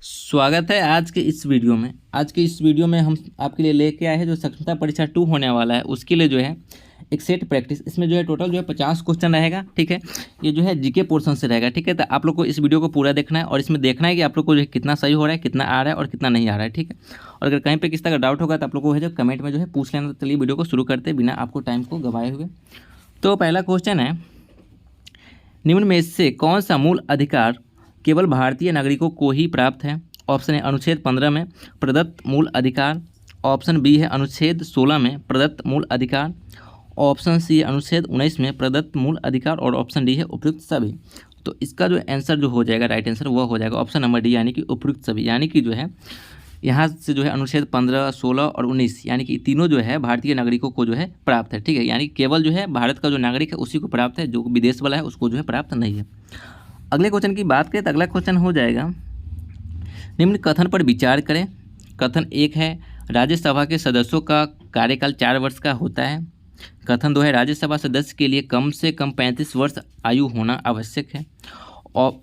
स्वागत है आज के इस वीडियो में। हम आपके लिए लेके आए हैं जो सक्षमता परीक्षा 2 होने वाला है उसके लिए जो है एक सेट प्रैक्टिस। इसमें जो है टोटल जो है 50 क्वेश्चन रहेगा। ठीक है, ये जो है जीके पोर्शन से रहेगा। ठीक है, तो आप लोग को इस वीडियो को पूरा देखना है और इसमें देखना है कि आप लोग को जो है कितना सही हो रहा है, कितना आ रहा है और कितना नहीं आ रहा है। ठीक है, और अगर कहीं पर किसी तरह का डाउट होगा तो आप लोग को है जो कमेंट में जो है पूछ लेना। चलिए वीडियो को शुरू करते बिना आपको टाइम को गवाए हुए। तो पहला क्वेश्चन है, निम्न में से कौन सा मूल अधिकार केवल भारतीय नागरिकों को ही प्राप्त है? ऑप्शन है अनुच्छेद 15 में प्रदत्त मूल अधिकार, ऑप्शन बी है अनुच्छेद 16 में प्रदत्त मूल अधिकार, ऑप्शन सी है अनुच्छेद 19 में प्रदत्त मूल अधिकार और ऑप्शन डी है उपयुक्त सभी। तो इसका जो आंसर जो हो जाएगा, राइट आंसर वह हो जाएगा ऑप्शन नंबर डी, यानी कि उपयुक्त सभी। यानी कि जो है यहाँ से जो है अनुच्छेद 15, 16 और 19 यानी कि तीनों जो है भारतीय नागरिकों को जो है प्राप्त है। ठीक है, यानी केवल जो है भारत का जो नागरिक है उसी को प्राप्त है, जो विदेश वाला है उसको जो है प्राप्त नहीं है। अगले क्वेश्चन की बात करें तो अगला क्वेश्चन हो जाएगा, निम्न कथन पर विचार करें। कथन 1 है राज्यसभा के सदस्यों का कार्यकाल 4 वर्ष का होता है। कथन 2 है राज्यसभा सदस्य के लिए कम से कम 35 वर्ष आयु होना आवश्यक है। और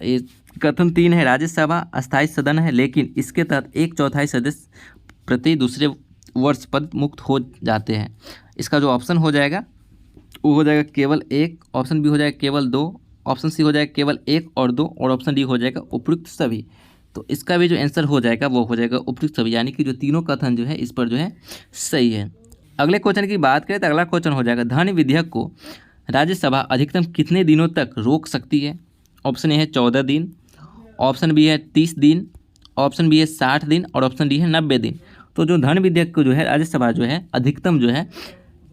कथन 3 है राज्यसभा अस्थायी सदन है लेकिन इसके तहत 1/4 सदस्य प्रति दूसरे वर्ष पद मुक्त हो जाते हैं। इसका जो ऑप्शन हो जाएगा वो हो जाएगा केवल 1, ऑप्शन बी हो जाएगा केवल 2, ऑप्शन सी हो जाएगा केवल 1 और 2 और ऑप्शन डी हो जाएगा उपयुक्त सभी। तो इसका भी जो आंसर हो जाएगा वो हो जाएगा उपयुक्त सभी, यानी कि जो तीनों कथन जो है इस पर जो है सही है। अगले क्वेश्चन की बात करें तो अगला क्वेश्चन हो जाएगा, धन विधेयक को राज्यसभा अधिकतम कितने दिनों तक रोक सकती है? ऑप्शन ए है 14 दिन, ऑप्शन बी है 30 दिन, ऑप्शन बी है 60 दिन और ऑप्शन डी है 90 दिन। तो जो धन विधेयक को जो है राज्यसभा जो है अधिकतम जो है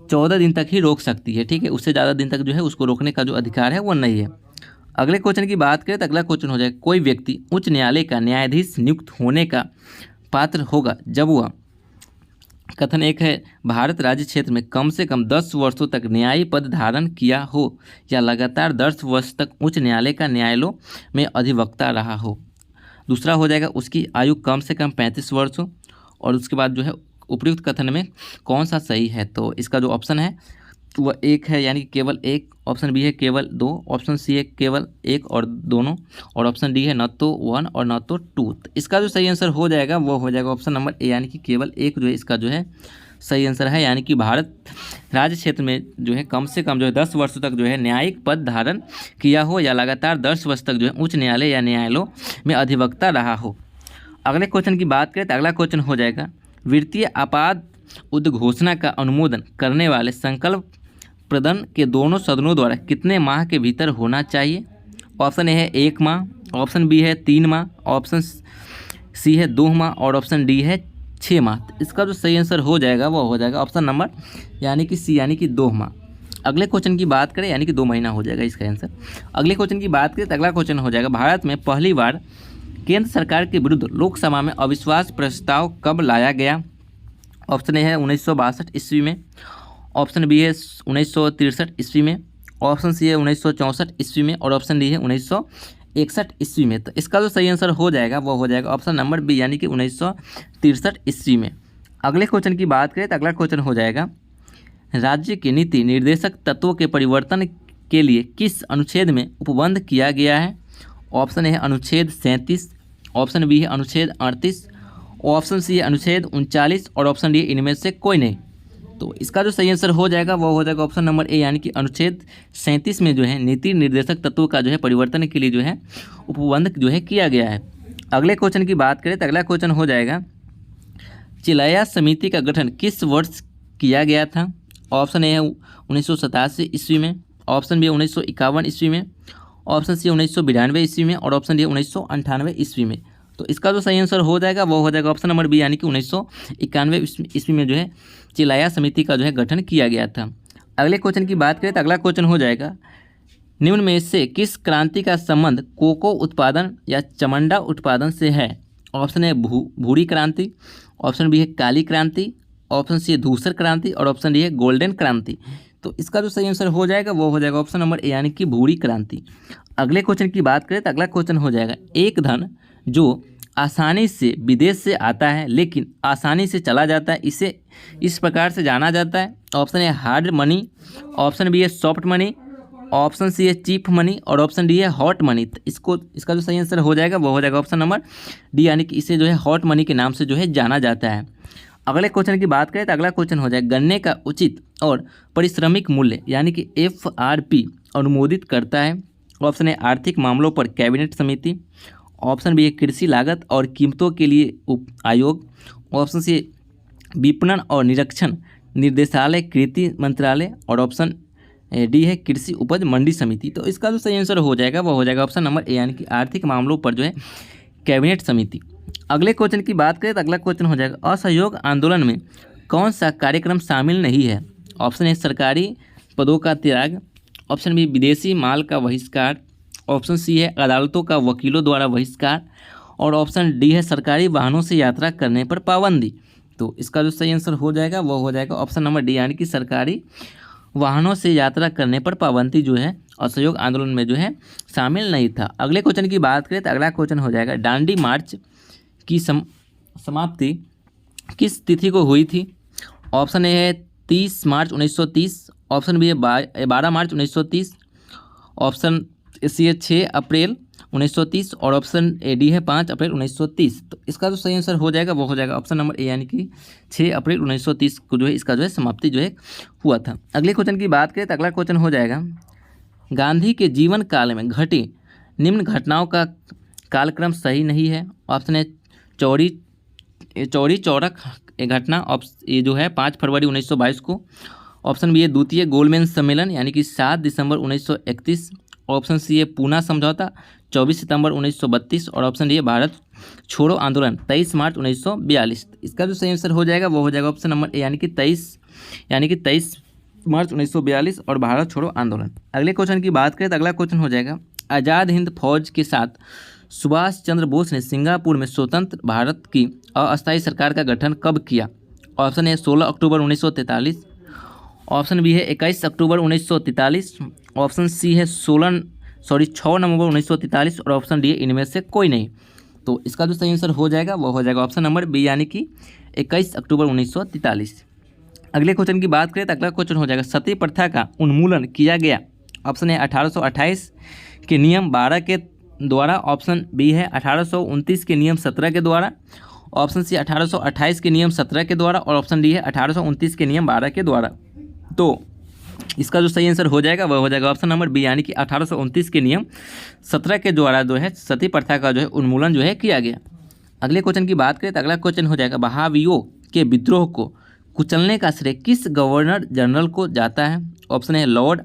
14 दिन तक ही रोक सकती है। ठीक है, उससे ज़्यादा दिन तक जो है उसको रोकने का जो अधिकार है वो नहीं है। अगले क्वेश्चन की बात करें तो अगला क्वेश्चन हो जाएगा, कोई व्यक्ति उच्च न्यायालय का न्यायाधीश नियुक्त होने का पात्र होगा जब वह, कथन 1 है भारत राज्य क्षेत्र में कम से कम 10 वर्षों तक न्यायी पद धारण किया हो या लगातार 10 वर्ष तक उच्च न्यायालय का न्यायालयों में अधिवक्ता रहा हो। दूसरा हो जाएगा उसकी आयु कम से कम 35 वर्ष हो। और उसके बाद जो है उपयुक्त कथन में कौन सा सही है? तो इसका जो ऑप्शन है वह 1 है, यानी कि केवल 1, ऑप्शन बी है केवल 2, ऑप्शन सी है केवल 1 और दोनों और ऑप्शन डी है न तो 1 और न तो 2। तो इसका जो सही आंसर हो जाएगा वो हो जाएगा ऑप्शन नंबर ए, यानी कि केवल 1 जो है इसका जो है सही आंसर है। यानी कि भारत राज्य क्षेत्र में जो है कम से कम जो है 10 वर्षों तक जो है न्यायिक पद धारण किया हो या लगातार 10 वर्ष तक जो है उच्च न्यायालय या न्यायालयों में अधिवक्ता रहा हो। अगले क्वेश्चन की बात करें तो अगला क्वेश्चन हो जाएगा, वित्तीय आपात उद्घोषणा का अनुमोदन करने वाले संकल्प प्रदान के दोनों सदनों द्वारा कितने माह के भीतर होना चाहिए? ऑप्शन ए है 1 माह, ऑप्शन बी है 3 माह, ऑप्शन सी है 2 माह और ऑप्शन डी है 6 माह। इसका जो सही आंसर हो जाएगा वो हो जाएगा ऑप्शन नंबर यानी कि सी, यानी कि 2 माह। अगले क्वेश्चन की बात करें यानी कि 2 महीना हो जाएगा इसका आंसर। अगले क्वेश्चन की बात करें तो अगला क्वेश्चन हो जाएगा, भारत में पहली बार केंद्र सरकार के विरुद्ध लोकसभा में अविश्वास प्रस्ताव कब लाया गया? ऑप्शन ए है 1962 ईस्वी में, ऑप्शन बी है 1963 ईस्वी में, ऑप्शन सी है 1964 ईस्वी में और ऑप्शन डी है 1961 ईस्वी में। तो इसका जो सही आंसर हो जाएगा वो हो जाएगा ऑप्शन नंबर बी, यानी कि 1963 ईस्वी में। अगले क्वेश्चन की बात करें तो अगला क्वेश्चन हो जाएगा, राज्य के नीति निर्देशक तत्वों के परिवर्तन के लिए किस अनुच्छेद में उपबंध किया गया है? ऑप्शन ए है अनुच्छेद 37, ऑप्शन बी है अनुच्छेद 38, ऑप्शन सी है अनुच्छेद 39 और ऑप्शन डी इनमें से कोई नहीं। तो इसका जो सही आंसर हो जाएगा वो हो जाएगा ऑप्शन नंबर ए, यानी कि अनुच्छेद 37 में जो है नीति निर्देशक तत्वों का जो है परिवर्तन के लिए जो है उपबंध जो है किया गया है। अगले क्वेश्चन की बात करें तो अगला क्वेश्चन हो जाएगा, चिलाया समिति का गठन किस वर्ष किया गया था? ऑप्शन ए है 1987 ईस्वी में, ऑप्शन बी 1951 ईस्वी में, ऑप्शन सी 1992 ईस्वी में और ऑप्शन डी 1998 ईस्वी में। तो इसका जो सही आंसर हो जाएगा वो हो जाएगा ऑप्शन नंबर बी, यानी कि 1991 ईस्वी में जो है चिलाया समिति का जो है गठन किया गया था। अगले क्वेश्चन की बात करें तो अगला क्वेश्चन हो जाएगा, निम्न में से किस क्रांति का संबंध कोको उत्पादन या चमड़ा उत्पादन से है? ऑप्शन ए भूरी क्रांति, ऑप्शन बी है काली क्रांति, ऑप्शन सी है धूसर क्रांति और ऑप्शन डी है गोल्डन क्रांति। तो इसका जो सही आंसर हो जाएगा वो हो जाएगा ऑप्शन नंबर ए, यानी कि भूरी क्रांति। अगले क्वेश्चन की बात करें तो अगला क्वेश्चन हो जाएगा, एक धन जो आसानी से विदेश से आता है लेकिन आसानी से चला जाता है, इसे इस प्रकार से जाना जाता है। Option A hard money, option B है सॉफ्ट मनी, ऑप्शन सी है चीफ मनी और ऑप्शन डी है हॉट मनी। तो इसका जो सही आंसर हो जाएगा वो हो जाएगा ऑप्शन नंबर डी, यानी कि इसे जो है हॉट मनी के नाम से जो है जाना जाता है। अगले क्वेश्चन की बात करें तो अगला क्वेश्चन हो जाएगा गन्ने का उचित और परिश्रमिक मूल्य यानी कि FRP अनुमोदित करता है। ऑप्शन है आर्थिक मामलों पर कैबिनेट समिति, ऑप्शन बी है कृषि लागत और कीमतों के लिए उप आयोग, ऑप्शन सी विपणन और निरीक्षण निर्देशालय कृषि मंत्रालय और ऑप्शन डी है कृषि उपज मंडी समिति। तो इसका जो सही आंसर हो जाएगा वो हो जाएगा ऑप्शन नंबर ए, यानी कि आर्थिक मामलों पर जो है कैबिनेट समिति। अगले क्वेश्चन की बात करें तो अगला क्वेश्चन हो जाएगा असहयोग आंदोलन में कौन सा कार्यक्रम शामिल नहीं है। ऑप्शन ए सरकारी पदों का त्याग, ऑप्शन बी विदेशी माल का बहिष्कार, ऑप्शन सी है अदालतों का वकीलों द्वारा बहिष्कार और ऑप्शन डी है सरकारी वाहनों से यात्रा करने पर पाबंदी। तो इसका जो सही आंसर हो जाएगा वो हो जाएगा ऑप्शन नंबर डी, यानी कि सरकारी वाहनों से यात्रा करने पर पाबंदी जो है असहयोग आंदोलन में जो है शामिल नहीं था। अगले क्वेश्चन की बात करें तो अगला क्वेश्चन हो जाएगा दांडी मार्च की समाप्ति किस तिथि को हुई थी। ऑप्शन ए है 30 मार्च 1930, ऑप्शन बी है 12 मार्च 1930, ऑप्शन सी है 6 अप्रैल 1930 और ऑप्शन ए डी है 5 अप्रैल 1930। तो इसका जो सही आंसर हो जाएगा वो हो जाएगा ऑप्शन नंबर ए, यानी कि 6 अप्रैल 1930 को जो है इसका जो है समाप्ति जो है हुआ था। अगले क्वेश्चन की बात करें तो अगला क्वेश्चन हो जाएगा गांधी के जीवन काल में घटी निम्न घटनाओं का कालक्रम सही नहीं है। ऑप्शन है चौरी चौरक घटना, ये जो है 5 फरवरी 1922 को, ऑप्शन बी है द्वितीय गोलमेज सम्मेलन यानी कि 7 दिसंबर 1931, ऑप्शन सी है पूना समझौता 24 सितंबर 1932 और ऑप्शन डी है भारत छोड़ो आंदोलन 23 मार्च 1942। इसका जो सही आंसर हो जाएगा वो हो जाएगा ऑप्शन नंबर ए, यानी कि 23 मार्च 1942 और भारत छोड़ो आंदोलन। अगले क्वेश्चन की बात करें तो अगला क्वेश्चन हो जाएगा आज़ाद हिंद फौज के साथ सुभाष चंद्र बोस ने सिंगापुर में स्वतंत्र भारत की अस्थायी सरकार का गठन कब किया। ऑप्शन ए 16 अक्टूबर 1943, ऑप्शन बी है 21 अक्टूबर 1943, ऑप्शन सी है 6 नवंबर 1943 और ऑप्शन डी है इनमें से कोई नहीं। तो इसका जो सही आंसर हो जाएगा वो हो जाएगा ऑप्शन नंबर बी, यानी कि 21 अक्टूबर 1943। अगले क्वेश्चन की बात करें तो अगला क्वेश्चन हो जाएगा सती प्रथा का उन्मूलन किया गया। ऑप्शन है 1828 के नियम 12 के द्वारा, ऑप्शन बी है 1829 के नियम 17 के द्वारा, ऑप्शन सी 1828 के नियम 17 के द्वारा और ऑप्शन डी है 1829 के नियम 12 के द्वारा। तो इसका जो सही आंसर हो जाएगा वह हो जाएगा ऑप्शन नंबर बी, यानी कि 1829 के नियम 17 के द्वारा जो है सती प्रथा का जो है उन्मूलन जो है किया गया। अगले क्वेश्चन की बात करें तो अगला क्वेश्चन हो जाएगा बहावियों के विद्रोह को कुचलने का श्रेय किस गवर्नर जनरल को जाता है। ऑप्शन है लॉर्ड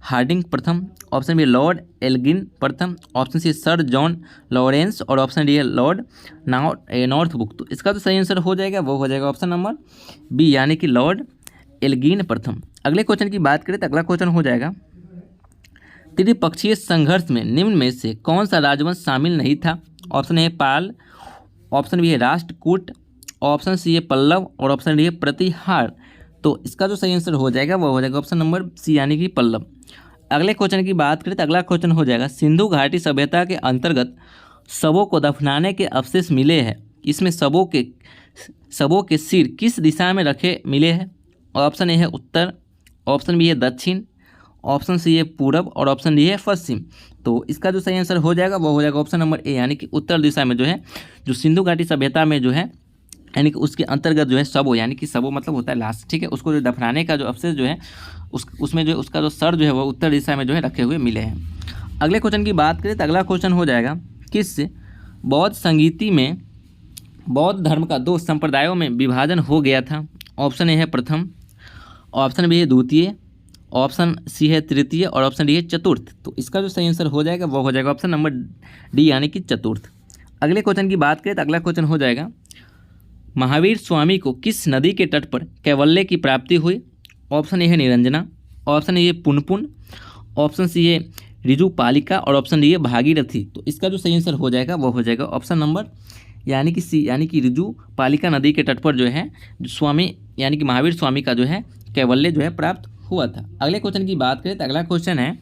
हार्डिंग प्रथम, ऑप्शन बी लॉर्ड एल्गिन प्रथम, option C sir John Lawrence और ऑप्शन डी है लॉर्ड नॉर्थबुक। तो इसका जो सही आंसर हो जाएगा वो हो जाएगा ऑप्शन नंबर बी, यानी कि लॉर्ड एल्गिन प्रथम। अगले क्वेश्चन की बात करें तो अगला क्वेश्चन हो जाएगा त्रिपक्षीय संघर्ष में निम्न में से कौन सा राजवंश शामिल नहीं था। Option A Pala, option B है राष्ट्रकूट, ऑप्शन सी है पल्लव और ऑप्शन डी है प्रतिहार। तो इसका जो सही आंसर हो जाएगा वो हो जाएगा ऑप्शन नंबर सी, यानी कि पल्लव। अगले क्वेश्चन की बात करें तो अगला क्वेश्चन हो जाएगा सिंधु घाटी सभ्यता के अंतर्गत शवों को दफनाने के अवशेष मिले हैं, इसमें शवों के सिर किस दिशा में रखे मिले हैं। ऑप्शन ए है उत्तर, ऑप्शन बी है दक्षिण, ऑप्शन सी है पूरब और ऑप्शन डी है पश्चिम। तो इसका जो सही आंसर हो जाएगा वो हो जाएगा ऑप्शन नंबर ए, यानी कि उत्तर दिशा में जो है जो सिंधु घाटी सभ्यता में जो है यानी कि उसके अंतर्गत जो है शवों, यानी कि शवों मतलब होता है लाश, ठीक है, उसको जो दफनाने का जो अवशेष जो है उसमें जो उसका जो सर जो है वो उत्तर दिशा में जो है रखे हुए मिले हैं। अगले क्वेश्चन की बात करें तो अगला क्वेश्चन हो जाएगा किस बौद्ध संगीति में बौद्ध धर्म का 2 संप्रदायों में विभाजन हो गया था। ऑप्शन ए है प्रथम, ऑप्शन बी है द्वितीय, ऑप्शन सी है तृतीय और ऑप्शन डी है चतुर्थ। तो इसका जो सही आंसर हो जाएगा वो हो जाएगा ऑप्शन नंबर डी, यानी कि चतुर्थ। अगले क्वेश्चन की बात करें तो अगला क्वेश्चन हो जाएगा महावीर स्वामी को किस नदी के तट पर कैवल्य की प्राप्ति हुई। ऑप्शन ए है निरंजना, ऑप्शन ए है पुनपुन, ऑप्शन सी है ऋजुपालिका और ऑप्शन डी है भागीरथी। तो इसका जो सही आंसर हो जाएगा वो हो जाएगा ऑप्शन नंबर यानी कि सी, यानी कि ऋजुपालिका नदी के तट पर जो है स्वामी यानी कि महावीर स्वामी का जो है कैवल्य जो है प्राप्त हुआ था। अगले क्वेश्चन की बात करें तो अगला क्वेश्चन है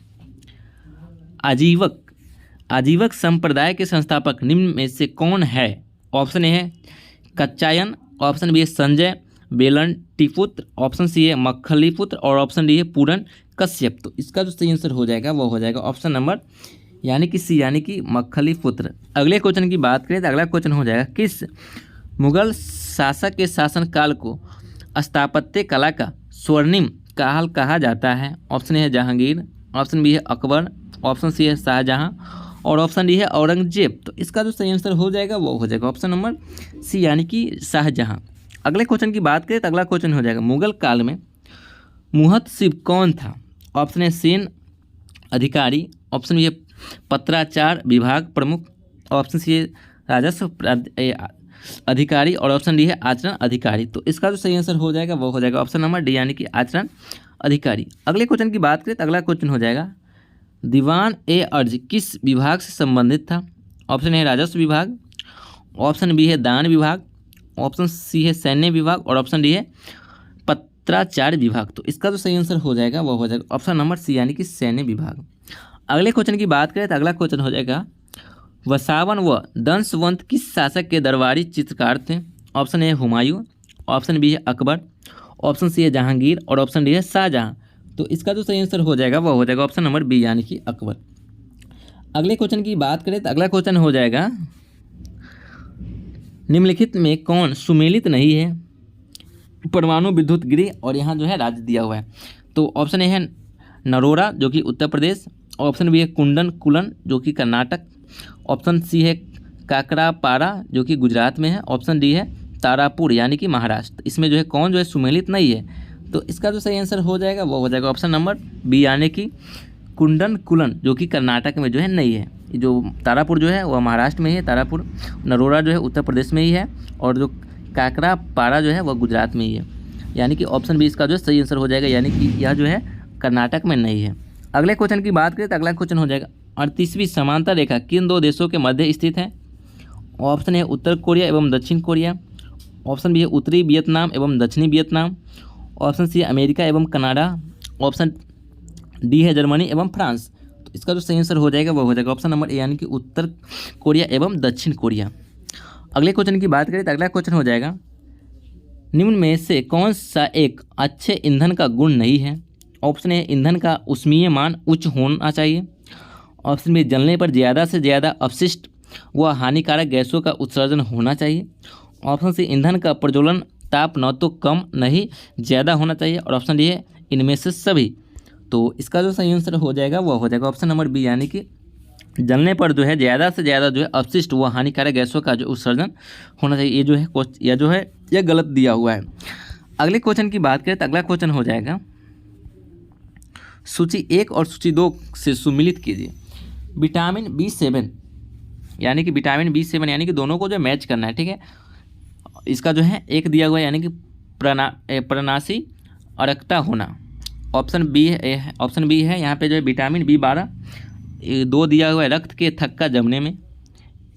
आजीवक संप्रदाय के संस्थापक निम्न में से कौन है। ऑप्शन ए है कच्चायन, ऑप्शन बी है संजय बेलन टीपुत्र, ऑप्शन सी है मक्खलीपुत्र और ऑप्शन डी है पूरन कश्यप। तो इसका जो सही आंसर हो जाएगा वो हो जाएगा ऑप्शन नंबर यानी कि सी यानी कि मक्खली पुत्र। अगले क्वेश्चन की बात करें तो अगला क्वेश्चन हो जाएगा किस मुगल शासक के शासनकाल को स्थापत्य कला का स्वर्णिम काल कहा जाता है? ऑप्शन ए है जहांगीर, ऑप्शन बी है अकबर, ऑप्शन सी है शाहजहां और ऑप्शन डी है औरंगजेब। तो इसका जो सही आंसर हो जाएगा वो हो जाएगा ऑप्शन नंबर सी यानी कि शाहजहां। अगले क्वेश्चन की बात करें तो अगला क्वेश्चन हो जाएगा मुगल काल में मुहतसिब कौन था? ऑप्शन ए सेन अधिकारी, ऑप्शन बी है पत्राचार विभाग प्रमुख, ऑप्शन सी है राजस्व अधिकारी और ऑप्शन डी है आचरण अधिकारी। तो इसका जो सही आंसर हो जाएगा वो हो जाएगा ऑप्शन नंबर डी यानी कि आचरण अधिकारी। अगले क्वेश्चन की बात करें तो अगला क्वेश्चन हो जाएगा दीवान ए अर्ज किस विभाग से संबंधित था? ऑप्शन ए है राजस्व विभाग, ऑप्शन बी है दान विभाग, ऑप्शन सी है सैन्य विभाग और ऑप्शन डी है पत्राचार विभाग। तो इसका जो सही आंसर हो जाएगा वो हो जाएगा ऑप्शन नंबर सी यानी कि सैन्य विभाग। अगले क्वेश्चन की बात करें तो अगला क्वेश्चन हो जाएगा वसावन व दंशवंत किस शासक के दरबारी चित्रकार थे? ऑप्शन ए है हुमायूं, ऑप्शन बी है अकबर, ऑप्शन सी है जहांगीर और ऑप्शन डी है शाहजहां। तो इसका जो सही आंसर हो जाएगा वो हो जाएगा ऑप्शन नंबर बी यानी कि अकबर। अगले क्वेश्चन की बात करें तो अगला क्वेश्चन हो जाएगा निम्नलिखित में कौन सुमेलित नहीं है? परमाणु विद्युत गृह और यहाँ जो है राज्य दिया हुआ है। तो ऑप्शन ए है नरोरा जो कि उत्तर प्रदेश, ऑप्शन बी है कुंडन कुलन जो कि कर्नाटक, ऑप्शन सी है काकरापारा जो कि गुजरात में है, ऑप्शन डी है तारापुर यानी कि महाराष्ट्र। इसमें जो है कौन जो है सुमेलित नहीं है? तो इसका जो सही आंसर हो जाएगा वो हो जाएगा ऑप्शन नंबर बी यानी कि कुंडन कुलन जो कि कर्नाटक में जो है नहीं है। जो तारापुर जो है वह महाराष्ट्र में ही है तारापुर, नरोरा जो है उत्तर प्रदेश में ही है और जो काकरापारा जो है वह गुजरात में ही है। यानी कि ऑप्शन बी इसका जो है सही आंसर हो जाएगा यानी कि यह जो है कर्नाटक में नहीं है। अगले क्वेश्चन की बात करें तो अगला क्वेश्चन हो जाएगा 38वीं समांतर रेखा किन दो देशों के मध्य स्थित है? ऑप्शन है उत्तर कोरिया एवं दक्षिण कोरिया, ऑप्शन बी है उत्तरी वियतनाम एवं दक्षिणी वियतनाम, ऑप्शन सी है अमेरिका एवं कनाडा, ऑप्शन डी है जर्मनी एवं फ्रांस। तो इसका जो सही आंसर हो जाएगा वो हो जाएगा ऑप्शन नंबर ए यानी कि उत्तर कोरिया एवं दक्षिण कोरिया। अगले क्वेश्चन की बात करें तो अगला क्वेश्चन हो जाएगा निम्न में से कौन सा एक अच्छे ईंधन का गुण नहीं है? ऑप्शन ए ईंधन का ऊष्मीय मान उच्च होना चाहिए, ऑप्शन बी जलने पर ज़्यादा से ज़्यादा अपशिष्ट व हानिकारक गैसों का उत्सर्जन होना चाहिए, ऑप्शन सी ईंधन का प्रज्वलन ताप न तो कम नहीं ज़्यादा होना चाहिए और ऑप्शन डी है इनमें से सभी। तो इसका जो सही आंसर हो जाएगा वो हो जाएगा ऑप्शन नंबर बी यानी कि जलने पर जो है ज़्यादा से ज़्यादा जो है अपशिष्ट व हानिकारक गैसों का जो उत्सर्जन होना चाहिए। ये जो है यह गलत दिया हुआ है। अगले क्वेश्चन की बात करें तो अगला क्वेश्चन हो जाएगा सूची 1 और सूची 2 से सुमिलित कीजिए। विटामिन B7 यानी कि विटामिन B7 यानी कि दोनों को जो मैच करना है, ठीक है। इसका जो है एक दिया हुआ है यानी कि प्रणाशी अरक्ता होना, ऑप्शन बी है यहाँ पे जो है विटामिन B12, 2 दिया हुआ है रक्त के थक्का जमने में,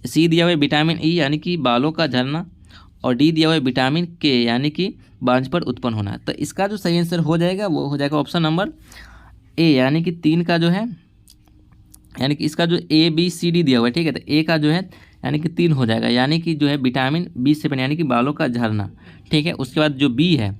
सी दिया हुआ है विटामिन ई यानी कि बालों का झड़ना और डी दिया हुआ है विटामिन के यानी कि बांझपन उत्पन्न होना। तो इसका जो सही आंसर हो जाएगा वो हो जाएगा ऑप्शन नंबर ए यानी कि 3 का जो है यानी कि इसका जो ABCD दिया हुआ है, ठीक है। तो ए का जो है यानी कि 3 हो जाएगा यानी कि जो है विटामिन B7 यानी कि बालों का झड़ना, ठीक है। उसके बाद जो बी है,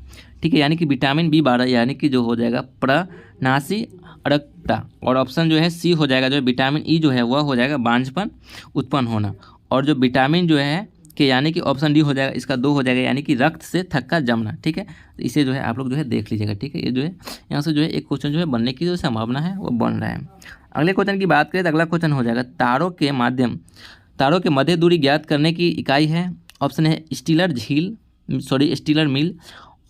ठीक है, यानी कि विटामिन B12 यानी कि जो हो जाएगा प्रणाशी अरक्ता और ऑप्शन जो है सी हो जाएगा जो है विटामिन ई जो है वह हो जाएगा बांझपन उत्पन्न होना और जो विटामिन जो है के यानी कि ऑप्शन डी हो जाएगा, इसका 2 हो जाएगा यानी कि रक्त से थक्का जमना, ठीक है। तो इसे जो है आप लोग जो है देख लीजिएगा, ठीक है। ये जो है यहाँ से जो है एक क्वेश्चन जो है बनने की जो संभावना है वो बन रहा है। अगले क्वेश्चन की बात करें तो अगला क्वेश्चन हो जाएगा तारों के मध्य दूरी ज्ञात करने की इकाई है। ऑप्शन है स्टीलर मील,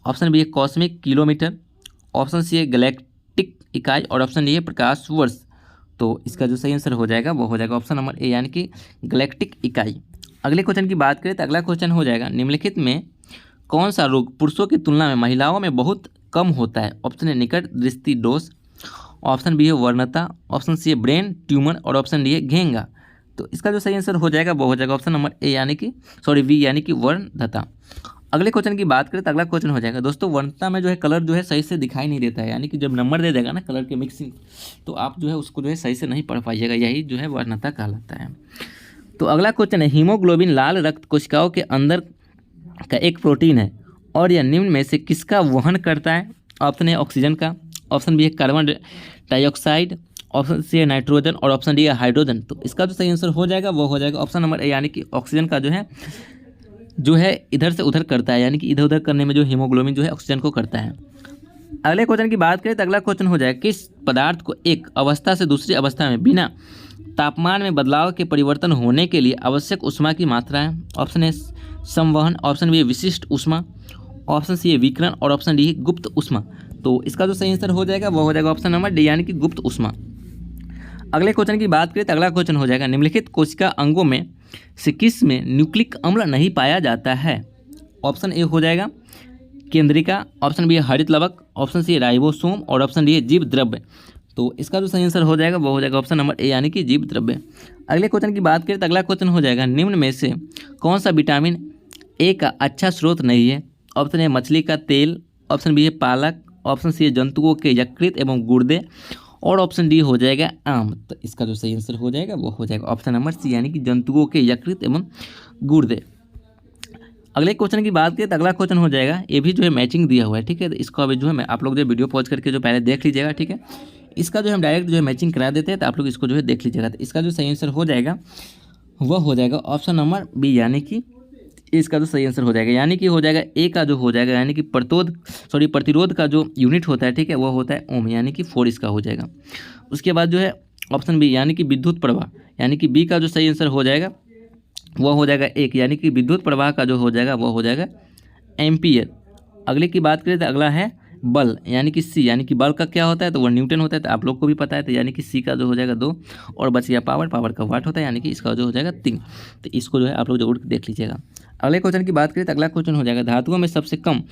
ऑप्शन बी है कॉस्मिक किलोमीटर, ऑप्शन सी है गैलेक्टिक इकाई और ऑप्शन डी है प्रकाश वर्ष। तो इसका जो सही आंसर हो जाएगा वो हो जाएगा ऑप्शन नंबर ए यानी कि गैलेक्टिक इकाई। अगले क्वेश्चन की बात करें तो अगला क्वेश्चन हो जाएगा निम्नलिखित में कौन सा रोग पुरुषों की तुलना में महिलाओं में बहुत कम होता है? ऑप्शन है निकट दृष्टि दोष, ऑप्शन बी है वर्णता, ऑप्शन सी है ब्रेन ट्यूमर और ऑप्शन डी है घेंगा। तो इसका जो सही आंसर हो जाएगा वो हो जाएगा ऑप्शन नंबर ए यानी कि बी यानी कि वर्णता। अगले क्वेश्चन की बात करें तो अगला क्वेश्चन हो जाएगा दोस्तों वर्णता में जो है कलर जो है सही से दिखाई नहीं देता है, यानी कि जब नंबर दे देगा ना कलर के मिक्सिंग तो आप जो है उसको जो है सही से नहीं पढ़ पाइएगा, यही जो है वर्णता कहलाता है। तो अगला क्वेश्चन है हीमोग्लोबिन लाल रक्त कोशिकाओं के अंदर का एक प्रोटीन है और यह निम्न में से किसका वहन करता है? ऑप्शन है ऑक्सीजन का, ऑप्शन बी है कार्बन डाइऑक्साइड, ऑप्शन सी है नाइट्रोजन और ऑप्शन डी है हाइड्रोजन। तो इसका जो सही आंसर हो जाएगा वो हो जाएगा ऑप्शन नंबर ए, यानी कि ऑक्सीजन का जो है इधर से उधर करता है, यानी कि इधर उधर करने में जो हीमोग्लोबिन जो है ऑक्सीजन को करता है। अगले क्वेश्चन की बात करें तो अगला क्वेश्चन हो जाएगा किस पदार्थ को एक अवस्था से दूसरी अवस्था में बिना तापमान में बदलाव के परिवर्तन होने के लिए आवश्यक ऊष्मा की मात्रा है। ऑप्शन ए संवहन, ऑप्शन बी विशिष्ट ऊष्मा, ऑप्शन सी है विकिरण और ऑप्शन डी है गुप्त ऊष्मा। तो इसका जो सही आंसर हो जाएगा वो हो जाएगा ऑप्शन नंबर डी, यानी कि गुप्त ऊष्मा। अगले क्वेश्चन की बात करें तो अगला क्वेश्चन हो जाएगा निम्नलिखित कोशिका अंगों में से किस में न्यूक्लिक अम्ल नहीं पाया जाता है। ऑप्शन ए हो जाएगा केंद्रिका, ऑप्शन बी है हरित लवक, ऑप्शन सी है राइबोसोम और ऑप्शन डी है जीव द्रव्य। तो इसका जो सही आंसर हो जाएगा वो हो जाएगा ऑप्शन नंबर ए, यानी कि जीव द्रव्य। अगले क्वेश्चन की बात करें तो अगला क्वेश्चन हो जाएगा निम्न में से कौन सा विटामिन ए का अच्छा स्रोत नहीं है। ऑप्शन ए मछली का तेल, ऑप्शन बी है पालक, ऑप्शन सी है जंतुओं के यकृत एवं गुर्दे और ऑप्शन डी हो जाएगा आम। तो इसका जो सही आंसर हो जाएगा वो हो जाएगा ऑप्शन नंबर सी, यानी कि जंतुओं के यकृत एवं गुर्दे। अगले क्वेश्चन की बात करें तो अगला क्वेश्चन हो जाएगा, ये भी जो है मैचिंग दिया हुआ है, ठीक है। तो इसको अभी जो है मैं आप लोग जो वीडियो पॉज करके जो पहले देख लीजिएगा, ठीक है। इसका जो हम डायरेक्ट जो है मैचिंग करा देते हैं, तो आप लोग इसको जो है देख लीजिएगा। तो इसका जो सही आंसर हो जाएगा वह हो जाएगा ऑप्शन नंबर बी, यानी कि इसका जो सही आंसर हो जाएगा, यानी कि हो जाएगा ए का जो हो जाएगा, यानी कि प्रतिरोध का जो यूनिट होता है, ठीक है, वो होता है ओम, यानी कि 4 इसका हो जाएगा। उसके बाद जो है ऑप्शन बी, यानी कि विद्युत प्रवाह, यानी कि बी का जो सही आंसर हो जाएगा वो हो जाएगा 1, यानी कि विद्युत प्रवाह का जो हो जाएगा वो हो जाएगा एम्पियर। अगले की बात करें तो अगला है बल, यानी कि सी, यानी कि बल का क्या होता है तो वो न्यूटन होता है, तो आप लोग को भी पता है। तो यानी कि सी का जो हो जाएगा 2 और बच गया पावर का वाट होता है, यानी कि इसका जो हो जाएगा 3। तो इसको जो है आप लोग जरूर देख लीजिएगा। अगले क्वेश्चन की बात करें तो अगला क्वेश्चन हो जाएगा धातुओं में सबसे कम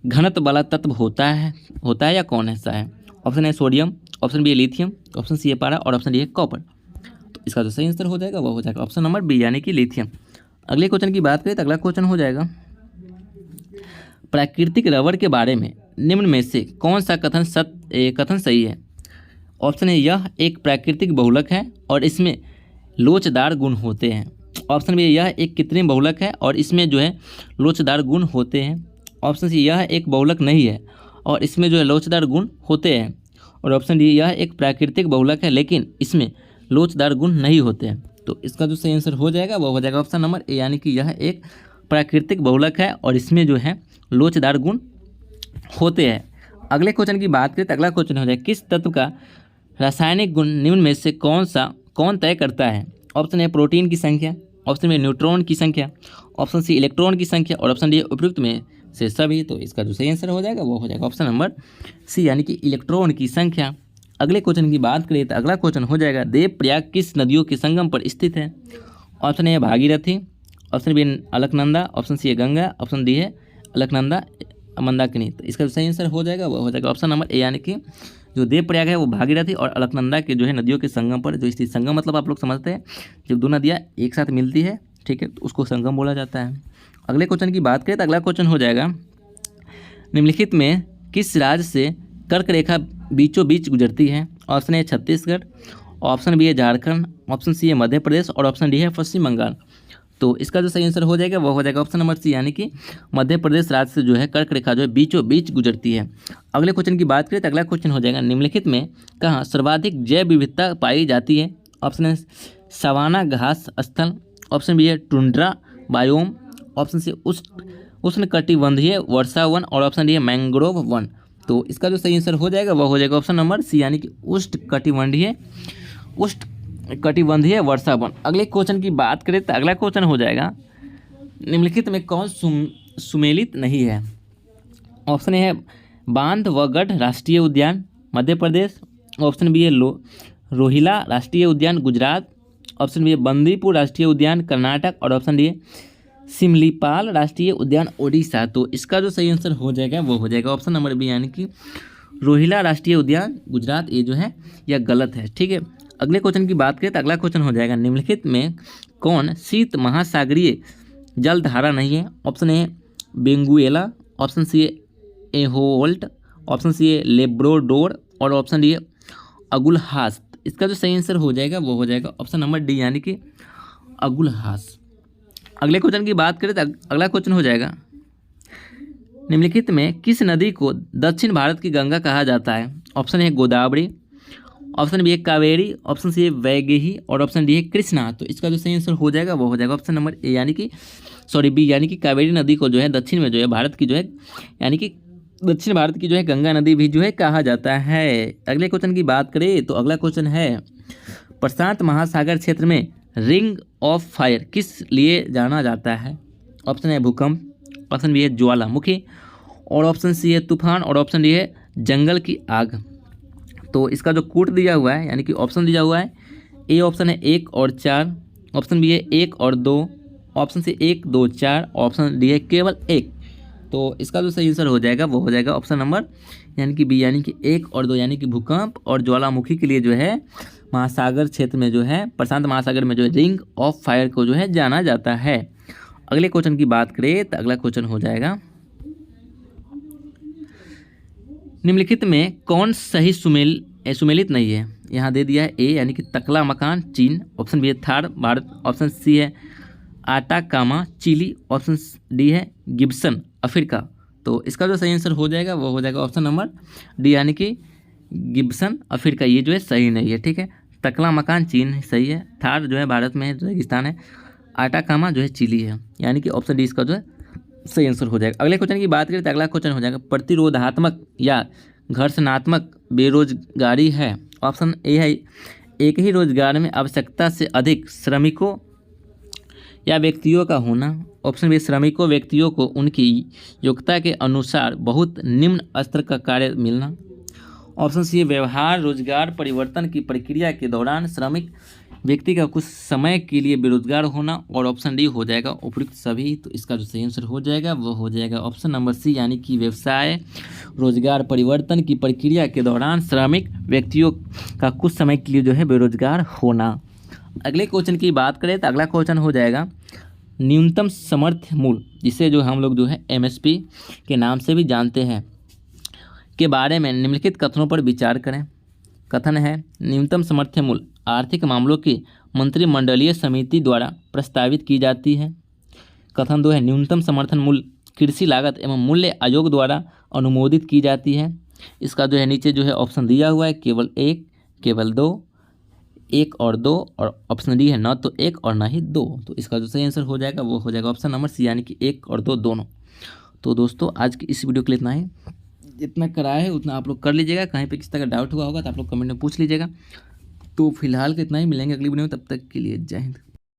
घनत्व वाला तत्व होता है या कौन ऐसा है। ऑप्शन है सोडियम, ऑप्शन बी है लिथियम, ऑप्शन सी है पारा और ऑप्शन डी है कॉपर। तो इसका जो सही आंसर हो जाएगा वो हो जाएगा ऑप्शन नंबर बी, यानी कि लिथियम। अगले क्वेश्चन की बात करें तो अगला क्वेश्चन हो जाएगा प्राकृतिक रबर के बारे में निम्न में से कौन सा कथन सही है। ऑप्शन है यह एक प्राकृतिक बहुलक है और इसमें लोचदार गुण होते हैं। ऑप्शन बी यह एक कृत्रिम बहुलक है और इसमें जो है लोचदार गुण होते हैं। ऑप्शन सी यह एक बहुलक नहीं है और इसमें जो है लोचदार गुण होते हैं। और ऑप्शन डी यह एक प्राकृतिक बहुलक है लेकिन इसमें लोचदार गुण नहीं होते हैं। तो इसका जो सही आंसर हो जाएगा वो हो जाएगा ऑप्शन नंबर ए, यानी कि यह एक प्राकृतिक बहुलक है और इसमें जो है लोचदार गुण होते हैं। अगले क्वेश्चन की बात करें तो अगला क्वेश्चन हो जाए किस तत्व का रासायनिक गुण निम्न में से कौन तय करता है। ऑप्शन ए प्रोटीन की संख्या, ऑप्शन बी न्यूट्रॉन की संख्या, ऑप्शन सी इलेक्ट्रॉन की संख्या और ऑप्शन डी उपयुक्त में से सभी। तो इसका जो सही आंसर हो जाएगा वो हो जाएगा ऑप्शन नंबर सी, यानी कि इलेक्ट्रॉन की संख्या। अगले क्वेश्चन की बात करें तो अगला क्वेश्चन हो जाएगा देवप्रयाग किस नदियों के संगम पर स्थित है। Option A Bhagirathi, option B Alaknanda, option C है गंगा, ऑप्शन डी है अलकनंदा मंदाकिनी। तो इसका सही आंसर हो जाएगा वो हो जाएगा ऑप्शन नंबर ए, यानी कि जो देवप्रयाग है वो भागीरथी और अलकनंदा के जो है नदियों के संगम पर जो स्थित। संगम मतलब आप लोग समझते हैं जब दो नदियाँ एक साथ मिलती है, ठीक है, तो उसको संगम बोला जाता है। अगले क्वेश्चन की बात करें तो अगला क्वेश्चन हो जाएगा निम्नलिखित में किस राज्य से कर्क रेखा बीचों बीच गुजरती है। Option A Chhattisgarh, option B है झारखंड, ऑप्शन सी है मध्य प्रदेश और ऑप्शन डी है पश्चिम बंगाल। तो इसका जो सही आंसर हो जाएगा वो हो जाएगा ऑप्शन नंबर सी, यानी कि मध्य प्रदेश राज्य से जो है कर्क रेखा जो है बीचों बीच गुजरती है। अगले क्वेश्चन की बात करें तो अगला क्वेश्चन हो जाएगा निम्नलिखित में कहाँ सर्वाधिक जैव विविधता पाई जाती है। ऑप्शन है सवाना घास स्थल, ऑप्शन बी है टुंड्रा बायोम, ऑप्शन सी उष्णकटिबंधीय वर्षा वन और ऑप्शन डी है मैंग्रोव वन। तो इसका जो सही आंसर हो जाएगा वह हो जाएगा ऑप्शन नंबर सी, यानी कि उष्णकटिबंधीय वर्षा वन। अगले क्वेश्चन की बात करें तो अगला क्वेश्चन हो जाएगा निम्नलिखित में कौन सुमेलित नहीं है। ऑप्शन ए है बांधवगढ़ राष्ट्रीय उद्यान मध्य प्रदेश, ऑप्शन बी है रोहिला राष्ट्रीय उद्यान गुजरात, ऑप्शन बी है बंदीपुर राष्ट्रीय उद्यान कर्नाटक और ऑप्शन डी है सिमलीपाल राष्ट्रीय उद्यान ओडिशा। तो इसका जो सही आंसर हो जाएगा वो हो जाएगा ऑप्शन नंबर बी, यानी कि रोहिला राष्ट्रीय उद्यान गुजरात। ये जो है यह गलत है, ठीक है। अगले क्वेश्चन की बात करें तो अगला क्वेश्चन हो जाएगा निम्नलिखित में कौन शीत महासागरीय जलधारा नहीं है। Option A Benguela, option C है एहोल्ट, ऑप्शन सी है लेब्रोडोर और ऑप्शन डी है अगुलहास। इसका जो सही आंसर हो जाएगा वो हो जाएगा ऑप्शन नंबर डी, यानी कि अगुलहास। अगले क्वेश्चन की बात करें तो अगला क्वेश्चन हो जाएगा निम्नलिखित में किस नदी को दक्षिण भारत की गंगा कहा जाता है। ऑप्शन है गोदावरी, ऑप्शन बी है कावेरी, ऑप्शन सी है वैगेही और ऑप्शन डी है कृष्णा। तो इसका जो सही आंसर हो जाएगा वो हो जाएगा ऑप्शन नंबर ए यानी कि बी यानी कि कावेरी नदी को जो है दक्षिण में जो है भारत की जो है यानी कि दक्षिण भारत की जो है गंगा नदी भी जो है कहा जाता है। अगले क्वेश्चन की बात करें तो अगला क्वेश्चन है प्रशांत महासागर क्षेत्र में रिंग ऑफ फायर किस लिए जाना जाता है। ऑप्शन है भूकंप, ऑप्शन बी है ज्वालामुखी और ऑप्शन सी है तूफान और ऑप्शन डी है जंगल की आग। तो इसका जो कोड दिया हुआ है यानी कि ऑप्शन दिया हुआ है ए ऑप्शन है 1 और 4, ऑप्शन बी है 1 और 2, ऑप्शन सी 1 2 4, ऑप्शन डी है केवल 1। तो इसका जो सही आंसर हो जाएगा वो हो जाएगा ऑप्शन नंबर यानी कि बी यानी कि 1 और 2 यानी कि भूकंप और ज्वालामुखी के लिए जो है महासागर क्षेत्र में जो है प्रशांत महासागर में जो है रिंग ऑफ फायर को जो है जाना जाता है। अगले क्वेश्चन की बात करें तो अगला क्वेश्चन हो जाएगा निम्नलिखित में कौन सही सुमेलित नहीं है। यहाँ दे दिया है ए यानी कि तकला मकान चीन, ऑप्शन बी है थार भारत, ऑप्शन सी है आटाकामा चिली, ऑप्शन डी है गिब्सन अफ्रीका। तो इसका जो सही आंसर हो जाएगा वो हो जाएगा ऑप्शन नंबर डी यानी कि गिब्सन अफ्रीका। ये जो है सही नहीं है, ठीक है। तकला मकान चीन सही है, थार जो है भारत में है, रेगिस्तान है, आटाकामा जो है चिली है, यानी कि ऑप्शन डी इसका जो है सही आंसर हो जाएगा। अगले क्वेश्चन की बात करें तो अगला क्वेश्चन हो जाएगा प्रतिरोधात्मक या घर्षणात्मक बेरोजगारी है। ऑप्शन ए है एक ही रोजगार में आवश्यकता से अधिक श्रमिकों या व्यक्तियों का होना, ऑप्शन बी श्रमिकों व्यक्तियों को उनकी योग्यता के अनुसार बहुत निम्न स्तर का कार्य मिलना, ऑप्शन सी व्यवहार रोजगार परिवर्तन की प्रक्रिया के दौरान श्रमिक व्यक्ति का कुछ समय के लिए बेरोजगार होना और ऑप्शन डी हो जाएगा उपयुक्त सभी। तो इसका जो सही आंसर हो जाएगा वो हो जाएगा ऑप्शन नंबर सी यानी कि व्यवसाय रोजगार परिवर्तन की प्रक्रिया के दौरान श्रमिक व्यक्तियों का कुछ समय के लिए जो है बेरोजगार होना। अगले क्वेश्चन की बात करें तो अगला क्वेश्चन हो जाएगा न्यूनतम समर्थन मूल्य, जिसे जो हम लोग जो है MSP के नाम से भी जानते हैं, के बारे में निम्नलिखित कथनों पर विचार करें। कथन है न्यूनतम समर्थन मूल्य आर्थिक मामलों की मंत्रिमंडलीय समिति द्वारा प्रस्तावित की जाती है। कथन 2 है न्यूनतम समर्थन मूल्य कृषि लागत एवं मूल्य आयोग द्वारा अनुमोदित की जाती है। इसका जो है नीचे जो है ऑप्शन दिया हुआ है केवल 1, केवल 2, 1 और 2 और ऑप्शन डी है न तो 1 और ना ही 2। तो इसका जो सही आंसर हो जाएगा वो हो जाएगा ऑप्शन नंबर सी यानी कि 1 और 2 दोनों। तो दोस्तों आज की इस वीडियो के लिए इतना ही, जितना कराया है उतना आप लोग कर लीजिएगा। कहीं पे किसी तरह का डाउट हुआ होगा तो आप लोग कमेंट में पूछ लीजिएगा। तो फिलहाल के इतना ही, मिलेंगे अगली वीडियो में, तब तक के लिए जय हिंद।